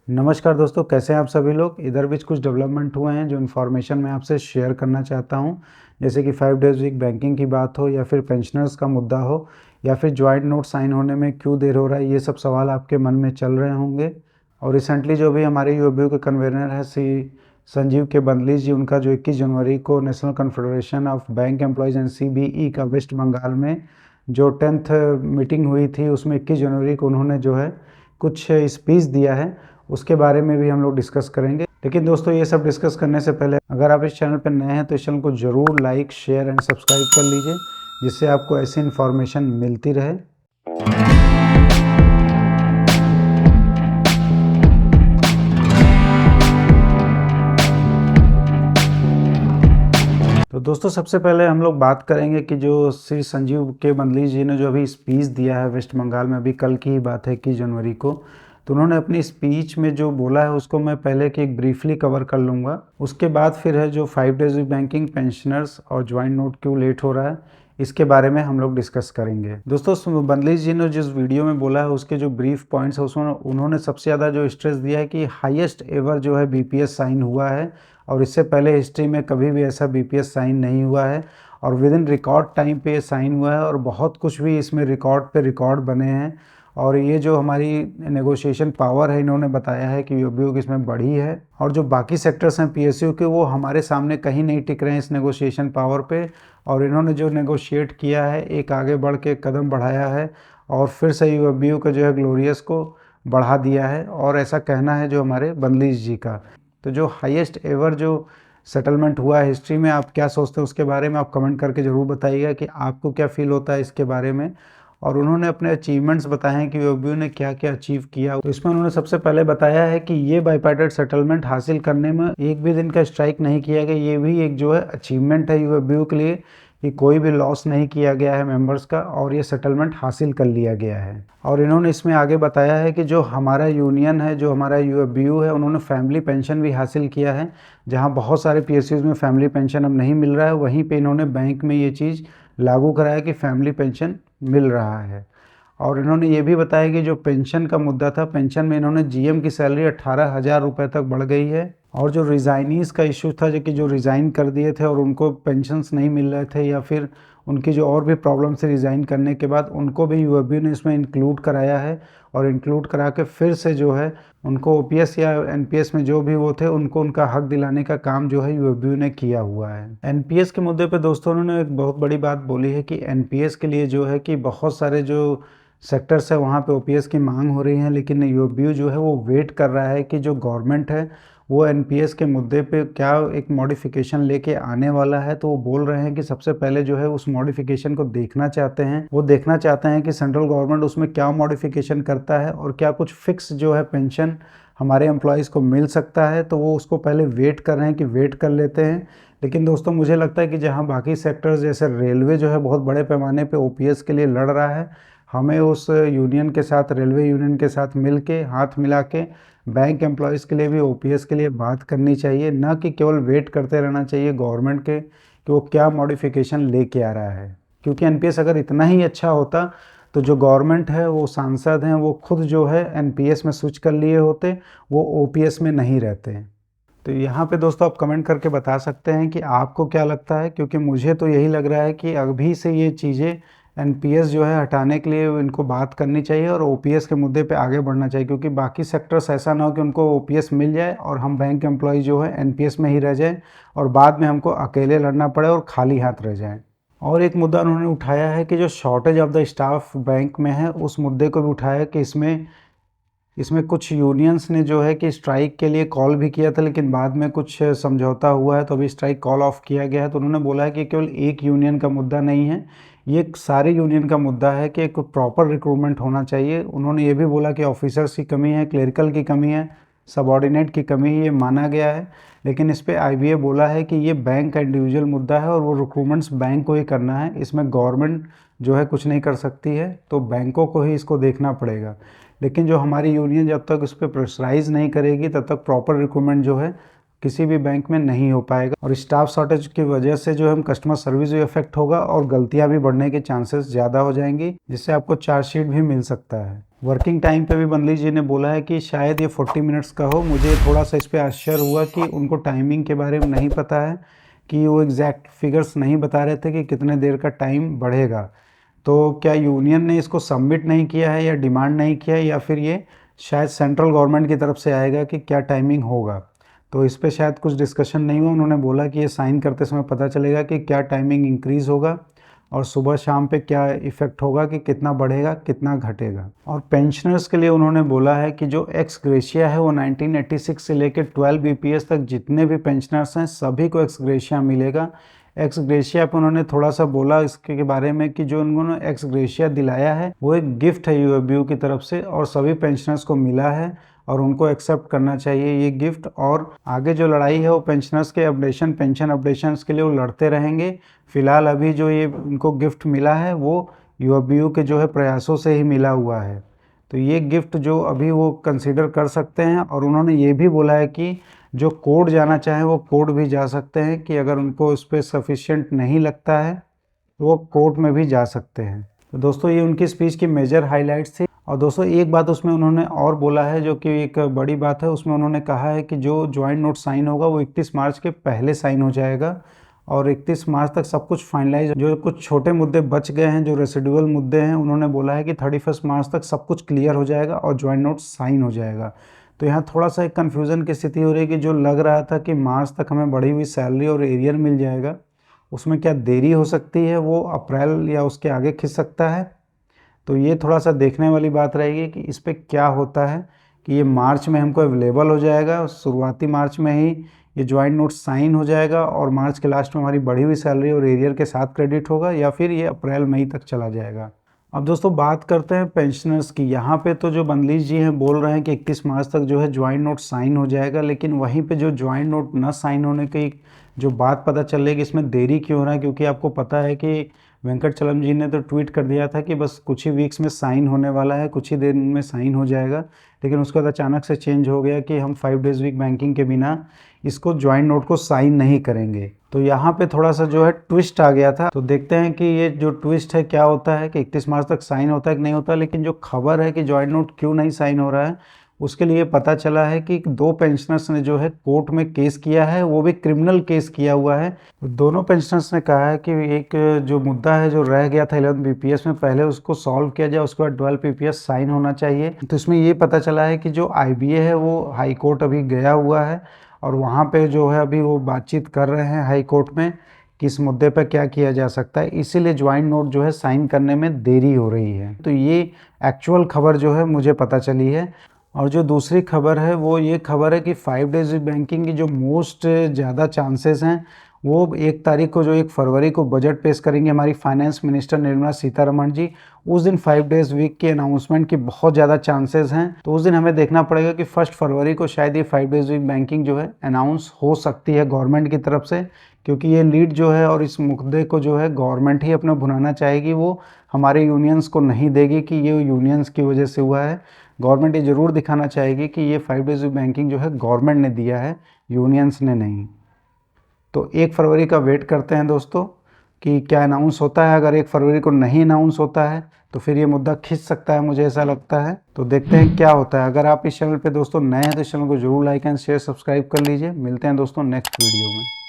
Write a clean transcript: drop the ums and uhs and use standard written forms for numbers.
नमस्कार दोस्तों, कैसे हैं आप सभी लोग। इधर बीच कुछ डेवलपमेंट हुए हैं जो इन्फॉर्मेशन मैं आपसे शेयर करना चाहता हूं। जैसे कि 5 डेज़ वीक बैंकिंग की बात हो या फिर पेंशनर्स का मुद्दा हो या फिर जॉइंट नोट साइन होने में क्यों देर हो रहा है, ये सब सवाल आपके मन में चल रहे होंगे। और रिसेंटली जो भी हमारे यूएबीयू के कन्वीनर है संजीव के बंदली जी, उनका जो 21 जनवरी को national confederation of bank employees and CBE का वेस्ट बंगाल में जो 10th मीटिंग हुई थी, उसमें 21 जनवरी को उन्होंने जो है कुछ स्पीच दिया है, उसके बारे में भी हम लोग डिस्कस करेंगे। लेकिन दोस्तों, ये सब डिस्कस करने से पहले अगर आप इस चैनल पर नए हैं तो इस चैनल को ज़रूर लाइक, शेयर एंड सब्सक्राइब कर लीजिए, जिससे आपको ऐसी इन्फॉर्मेशन मिलती रहे। तो दोस्तों, सबसे पहले हम लोग बात करेंगे कि जो श्री संजीव के बंदली जी ने जो अभी स्पीच दिया है वेस्ट बंगाल में, अभी कल की ही बात है 21 जनवरी को, तो उन्होंने अपनी स्पीच में जो बोला है उसको मैं पहले कि एक ब्रीफली कवर कर लूँगा। उसके बाद फिर है जो 5 डेज़ वीक बैंकिंग, पेंशनर्स और जॉइंट नोट क्यों लेट हो रहा है, इसके बारे में हम लोग डिस्कस करेंगे। दोस्तों, बंदली जी ने जिस वीडियो में बोला है उसके जो ब्रीफ पॉइंट्स है उसमें उन्होंने सबसे ज़्यादा जो स्ट्रेस दिया है कि हाईएस्ट एवर जो है बीपीएस साइन हुआ है, और इससे पहले हिस्ट्री में कभी भी ऐसा बीपीएस साइन नहीं हुआ है, और विद इन रिकॉर्ड टाइम पे ये साइन हुआ है, और बहुत कुछ भी इसमें रिकॉर्ड पे रिकॉर्ड बने हैं। और ये जो हमारी नेगोशिएशन पावर है, इन्होंने बताया है कि यूबीयू इसमें बढ़ी है, और जो बाकी सेक्टर्स हैं पीएसयू के, वो हमारे सामने कहीं नहीं टिक रहे हैं इस नेगोशिएशन पावर पे। और इन्होंने जो नेगोशिएट किया है, एक आगे बढ़ के कदम बढ़ाया है और फिर से यूबीयू का जो है ग्लोरियस को बढ़ा दिया है, और ऐसा कहना है जो हमारे बंदलीज जी का। तो जो हाईएस्ट एवर जो सेटलमेंट हुआ है हिस्ट्री में, आप क्या सोचते हैं उसके बारे में आप कमेंट करके ज़रूर बताइएगा कि आपको क्या फील होता है इसके बारे में। और उन्होंने अपने अचीवमेंट्स बताए हैं कि यूबीयू ने क्या क्या अचीव किया। तो इसमें उन्होंने सबसे पहले बताया है कि ये बाइपार्टेट सेटलमेंट हासिल करने में एक भी दिन का स्ट्राइक नहीं किया गया, ये भी एक जो है अचीवमेंट है यूबीयू के लिए कि कोई भी लॉस नहीं किया गया है मेंबर्स का, और ये सेटलमेंट हासिल कर लिया गया है। और इन्होंने इसमें आगे बताया है कि जो हमारा यूनियन है, जो हमारा यूबीयू है, उन्होंने फैमिली पेंशन भी हासिल किया है। जहां बहुत सारे पीएसयूज़ में फैमिली पेंशन अब नहीं मिल रहा है, वहीं पे इन्होंने बैंक में ये चीज़ लागू कराया कि फैमिली पेंशन मिल रहा है। और इन्होंने ये भी बताया कि जो पेंशन का मुद्दा था, पेंशन में इन्होंने जीएम की सैलरी 18,000 रुपये तक बढ़ गई है। और जो रिज़ाइनीज़ का इशू था, जो कि जो रिज़ाइन कर दिए थे और उनको पेंशन्स नहीं मिल रहे थे, या फिर उनकी जो और भी प्रॉब्लम से रिज़ाइन करने के बाद, उनको भी यूएबीयू ने इसमें इंक्लूड कराया है। और इंक्लूड करा के फिर से जो है उनको ओपीएस या एनपीएस में जो भी वो थे, उनको उनका हक दिलाने का काम जो है यूएबीयू ने किया हुआ है। एनपीएस के मुद्दे पे दोस्तों, उन्होंने एक बहुत बड़ी बात बोली है कि एनपीएस के लिए जो है कि बहुत सारे जो सेक्टर्स है वहाँ पे ओपीएस की मांग हो रही है, लेकिन यूबीयू जो है वो वेट कर रहा है कि जो गवर्नमेंट है वो एनपीएस के मुद्दे पे क्या एक मॉडिफिकेशन लेके आने वाला है। तो वो बोल रहे हैं कि सबसे पहले जो है उस मॉडिफिकेशन को देखना चाहते हैं। वो देखना चाहते हैं कि सेंट्रल गवर्नमेंट उसमें क्या मॉडिफिकेशन करता है और क्या कुछ फिक्स जो है पेंशन हमारे एम्प्लॉयज़ को मिल सकता है। तो वो उसको पहले वेट कर रहे हैं कि वेट कर लेते हैं। लेकिन दोस्तों, मुझे लगता है कि जहाँ बाकी सेक्टर्स जैसे रेलवे जो है बहुत बड़े पैमाने पे ओपीएस के लिए लड़ रहा है, हमें उस यूनियन के साथ, रेलवे यूनियन के साथ मिल के, हाथ मिला के बैंक एम्प्लॉयज़ के लिए भी ओपीएस के लिए बात करनी चाहिए, ना कि केवल वेट करते रहना चाहिए गवर्नमेंट के कि वो क्या मॉडिफिकेशन लेके आ रहा है। क्योंकि एनपीएस अगर इतना ही अच्छा होता तो जो गवर्नमेंट है, वो सांसद हैं, वो खुद जो है एनपीएस में स्विच कर लिए होते, वो ओपीएस में नहीं रहते। तो यहाँ पे दोस्तों आप कमेंट करके बता सकते हैं कि आपको क्या लगता है, क्योंकि मुझे तो यही लग रहा है कि अभी से ये चीज़ें एनपीएस जो है हटाने के लिए इनको बात करनी चाहिए और ओपीएस के मुद्दे पे आगे बढ़ना चाहिए। क्योंकि बाकी सेक्टर्स ऐसा ना हो कि उनको ओपीएस मिल जाए और हम बैंक एम्प्लॉय जो है एनपीएस में ही रह जाएं और बाद में हमको अकेले लड़ना पड़े और खाली हाथ रह जाएं। और एक मुद्दा उन्होंने उठाया है कि जो shortage of the staff bank में है, उस मुद्दे को भी उठाया कि इसमें कुछ यूनियंस ने जो है कि स्ट्राइक के लिए कॉल भी किया था, लेकिन बाद में कुछ समझौता हुआ है तो अभी स्ट्राइक कॉल ऑफ किया गया है। तो उन्होंने बोला है कि केवल एक यूनियन का मुद्दा नहीं है, ये सारे यूनियन का मुद्दा है कि एक प्रॉपर रिक्रूटमेंट होना चाहिए। उन्होंने ये भी बोला कि ऑफिसर्स की कमी है, क्लरिकल की कमी है, सबऑर्डिनेट की कमी है, ये माना गया है। लेकिन इस पर आईबीए बोला है कि ये बैंक का इंडिविजुअल मुद्दा है और वो रिक्रूटमेंट्स बैंक को ही करना है, इसमें गवर्नमेंट जो है कुछ नहीं कर सकती है, तो बैंकों को ही इसको देखना पड़ेगा। लेकिन जो हमारी यूनियन जब तक उस पर प्रेशराइज़ नहीं करेगी तब तक प्रॉपर रिक्रूटमेंट जो है किसी भी बैंक में नहीं हो पाएगा, और स्टाफ शॉर्टेज की वजह से जो है हम कस्टमर सर्विस भी इफेक्ट होगा और गलतियां भी बढ़ने के चांसेस ज़्यादा हो जाएंगी, जिससे आपको चार्जशीट भी मिल सकता है। वर्किंग टाइम पे भी बंदली जी ने बोला है कि शायद ये 40 मिनट्स का हो। मुझे थोड़ा सा इस पर आश्चर्य हुआ कि उनको टाइमिंग के बारे में नहीं पता है, कि वो एग्जैक्ट फिगर्स नहीं बता रहे थे कि कितने देर का टाइम बढ़ेगा। तो क्या यूनियन ने इसको सबमिट नहीं किया है या डिमांड नहीं किया है, या फिर ये शायद सेंट्रल गवर्नमेंट की तरफ से आएगा कि क्या टाइमिंग होगा। तो इस पे शायद कुछ डिस्कशन नहीं हुआ। उन्होंने बोला कि ये साइन करते समय पता चलेगा कि क्या टाइमिंग इंक्रीज़ होगा और सुबह शाम पे क्या इफ़ेक्ट होगा, कि कितना बढ़ेगा कितना घटेगा। और पेंशनर्स के लिए उन्होंने बोला है कि जो एक्स ग्रेशिया है वो 1986 से लेकर 12 बीपीएस तक जितने भी पेंशनर्स हैं सभी को एक्स ग्रेशिया मिलेगा। एक्स ग्रेशिया पे उन्होंने थोड़ा सा बोला इसके बारे में कि जो उन्होंने एक्स ग्रेशिया दिलाया है वो एक गिफ्ट है यूएफबीयू की तरफ से, और सभी पेंशनर्स को मिला है और उनको एक्सेप्ट करना चाहिए ये गिफ्ट। और आगे जो लड़ाई है वो पेंशनर्स के अपडेशन, पेंशन अपडेशंस के लिए वो लड़ते रहेंगे। फिलहाल अभी जो ये उनको गिफ्ट मिला है वो यूएफबीयू के जो है प्रयासों से ही मिला हुआ है। तो ये गिफ्ट जो अभी वो कंसिडर कर सकते हैं, और उन्होंने ये भी बोला है कि जो कोर्ट जाना चाहें वो कोर्ट भी जा सकते हैं, कि अगर उनको उस पर सफिशिएंट नहीं लगता है तो वो कोर्ट में भी जा सकते हैं। तो दोस्तों ये उनकी स्पीच की मेजर हाइलाइट्स थी। और दोस्तों एक बात उसमें उन्होंने और बोला है जो कि एक बड़ी बात है, उसमें उन्होंने कहा है कि जो ज्वाइंट नोट साइन होगा वो 31 मार्च के पहले साइन हो जाएगा, और 31 मार्च तक सब कुछ फाइनलाइज। जो कुछ छोटे मुद्दे बच गए हैं, जो रेसिडुअल मुद्दे हैं, उन्होंने बोला है कि 31 मार्च तक सब कुछ क्लियर हो जाएगा और ज्वाइंट नोट साइन हो जाएगा। तो यहाँ थोड़ा सा एक कन्फ्यूज़न की स्थिति हो रही है कि जो लग रहा था कि मार्च तक हमें बढ़ी हुई सैलरी और एरियर मिल जाएगा, उसमें क्या देरी हो सकती है, वो अप्रैल या उसके आगे खिंच सकता है। तो ये थोड़ा सा देखने वाली बात रहेगी कि इस पर क्या होता है, कि ये मार्च में हमको अवेलेबल हो जाएगा, शुरुआती मार्च में ही ये ज्वाइंट नोट साइन हो जाएगा और मार्च के लास्ट में हमारी बढ़ी हुई सैलरी और एरियर के साथ क्रेडिट होगा, या फिर ये अप्रैल मई तक चला जाएगा। अब दोस्तों बात करते हैं पेंशनर्स की। यहाँ पे तो जो बंदलीश जी हैं बोल रहे हैं कि 31 मार्च तक जो है ज्वाइंट नोट साइन हो जाएगा, लेकिन वहीं पे जो ज्वाइंट नोट न साइन होने की जो बात पता चल रही है कि इसमें देरी क्यों हो रहा है, क्योंकि आपको पता है कि वेंकटचलम जी ने तो ट्वीट कर दिया था कि बस कुछ ही वीक्स में साइन होने वाला है, कुछ ही दिन में साइन हो जाएगा, लेकिन उसके बाद अचानक से चेंज हो गया कि हम 5 डेज़ वीक बैंकिंग के बिना इसको ज्वाइंट नोट को साइन नहीं करेंगे। तो यहाँ पे थोड़ा सा जो है ट्विस्ट आ गया था। तो देखते हैं कि ये जो ट्विस्ट है क्या होता है, कि 31 मार्च तक साइन होता है कि नहीं होता। लेकिन जो खबर है कि ज्वाइंट नोट क्यों नहीं साइन हो रहा है, उसके लिए पता चला है कि 2 पेंशनर्स ने जो है कोर्ट में केस किया है, वो भी क्रिमिनल केस किया हुआ है। दोनों पेंशनर्स ने कहा है कि एक जो मुद्दा है जो रह गया था 11 बीपीएस में, पहले उसको सॉल्व किया जाए, उसके बाद 12 बीपीएस साइन होना चाहिए। तो इसमें ये पता चला है कि जो आईबीए है वो हाई कोर्ट अभी गया हुआ है, और वहाँ पे जो है अभी वो बातचीत कर रहे हैं हाई कोर्ट में कि इस मुद्दे पर क्या किया जा सकता है, इसीलिए ज्वाइंट नोट जो है साइन करने में देरी हो रही है। तो ये एक्चुअल खबर जो है मुझे पता चली है। और जो दूसरी खबर है वो ये खबर है कि 5 डेज बैंकिंग की जो मोस्ट ज़्यादा चांसेस हैं वो 1 तारीख को, जो 1 फरवरी को बजट पेश करेंगे हमारी फाइनेंस मिनिस्टर निर्मला सीतारमण जी। उस दिन 5 डेज वीक की अनाउंसमेंट की बहुत ज़्यादा चांसेस हैं। तो उस दिन हमें देखना पड़ेगा कि 1 फरवरी को शायद ये 5 डेज वीक बैंकिंग जो है अनाउंस हो सकती है गवर्नमेंट की तरफ से, क्योंकि ये लीड जो है और इस मुद्दे को जो है गवर्नमेंट ही अपना भुनाना चाहेगी, वो हमारे यूनियंस को नहीं देगी कि ये यूनियंस की वजह से हुआ है। गवर्नमेंट ये ज़रूर दिखाना चाहेगी कि ये 5 डेज बैंकिंग जो है गवर्नमेंट ने दिया है, यूनियंस ने नहीं। तो 1 फरवरी का वेट करते हैं दोस्तों कि क्या अनाउंस होता है। अगर 1 फरवरी को नहीं अनाउंस होता है तो फिर ये मुद्दा खिंच सकता है, मुझे ऐसा लगता है। तो देखते हैं क्या होता है। अगर आप इस चैनल पे दोस्तों नए हैं तो इस चैनल को जरूर लाइक एंड शेयर सब्सक्राइब कर लीजिए। मिलते हैं दोस्तों नेक्स्ट वीडियो में।